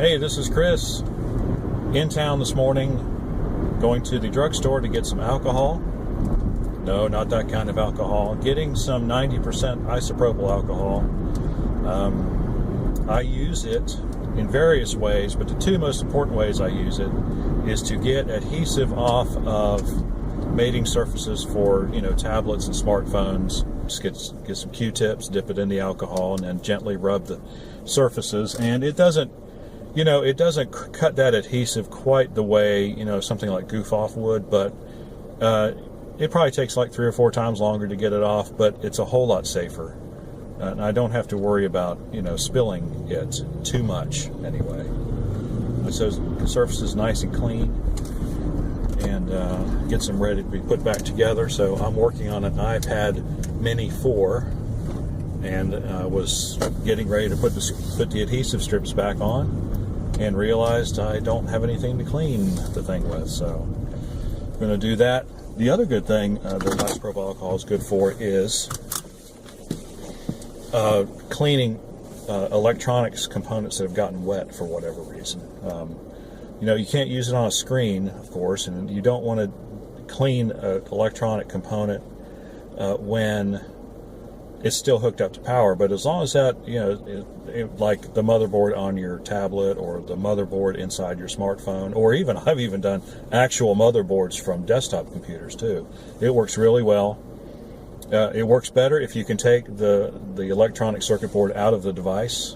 Hey, this is Chris. In town this morning, going to the drugstore to get some alcohol. No, not that kind of alcohol. Getting some 90% isopropyl alcohol. I use it in various ways, but the two most important ways I use it is to get adhesive off of mating surfaces for, tablets and smartphones. Just get some Q-tips, dip it in the alcohol, and then gently rub the surfaces. And it doesn't cut that adhesive quite the way, something like Goof Off would, but it probably takes like 3 or 4 times longer to get it off, but it's a whole lot safer. And I don't have to worry about, spilling it too much anyway. So the surface is nice and clean, and gets them ready to be put back together. So I'm working on an iPad Mini 4, and was getting ready to put the adhesive strips back on, and realized I don't have anything to clean the thing with. So I'm going to do that. The other good thing that isopropyl alcohol is good for is cleaning electronics components that have gotten wet for whatever reason. You can't use it on a screen, of course, and you don't want to clean an electronic component when it's still hooked up to power. But as long as that, like the motherboard on your tablet or the motherboard inside your smartphone, or even I've even done actual motherboards from desktop computers too. It works really well. It works better if you can take the electronic circuit board out of the device.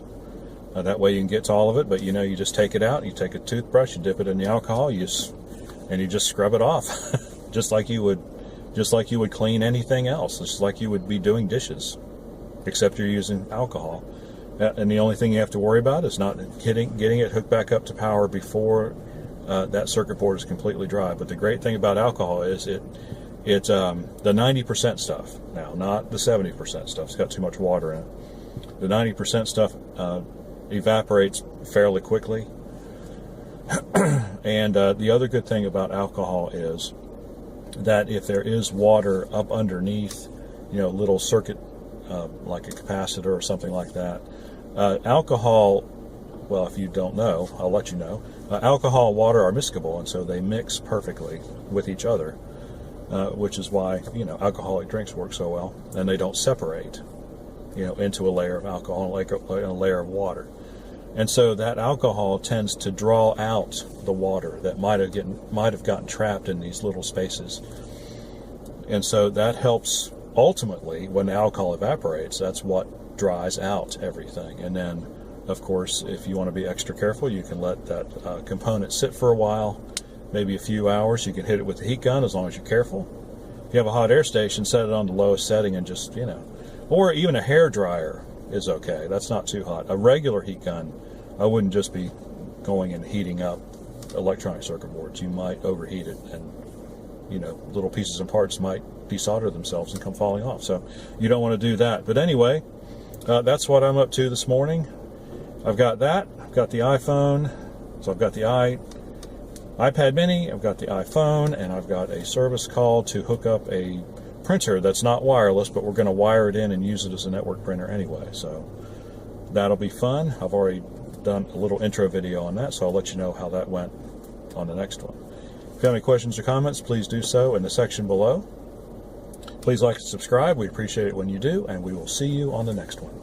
That way you can get to all of it, but you just take it out, you take a toothbrush, you dip it in the alcohol, and you just scrub it off. just like you would clean anything else, just like you would be doing dishes, except you're using alcohol. And the only thing you have to worry about is not getting it hooked back up to power before that circuit board is completely dry. But the great thing about alcohol is it's the 90% stuff now, not the 70% stuff. It's got too much water in it. The 90% stuff evaporates fairly quickly. And the other good thing about alcohol is that if there is water up underneath, little circuit, like a capacitor or something like that, alcohol, well, if you don't know, I'll let you know, alcohol and water are miscible, and so they mix perfectly with each other, which is why, alcoholic drinks work so well, and they don't separate, into a layer of alcohol and a layer of water. And so that alcohol tends to draw out the water that might have gotten trapped in these little spaces. And so that helps ultimately when the alcohol evaporates. That's what dries out everything. And then, of course, if you want to be extra careful, you can let that component sit for a while, maybe a few hours. You can hit it with a heat gun as long as you're careful. If you have a hot air station, set it on the lowest setting and just, or even a hair dryer is okay. That's not too hot. A regular heat gun, I wouldn't just be going and heating up electronic circuit boards. You might overheat it, and little pieces and parts might desolder themselves and come falling off. So you don't want to do that. But anyway, that's what I'm up to this morning. I've got that. I've got the iPhone. So I've got the iPad Mini. I've got the iPhone, and I've got a service call to hook up a printer that's not wireless, but we're going to wire it in and use it as a network printer anyway. So that'll be fun. I've already done a little intro video on that, so I'll let you know how that went on the next one. If you have any questions or comments, please do so in the section below. Please like and subscribe. We appreciate it when you do, and we will see you on the next one.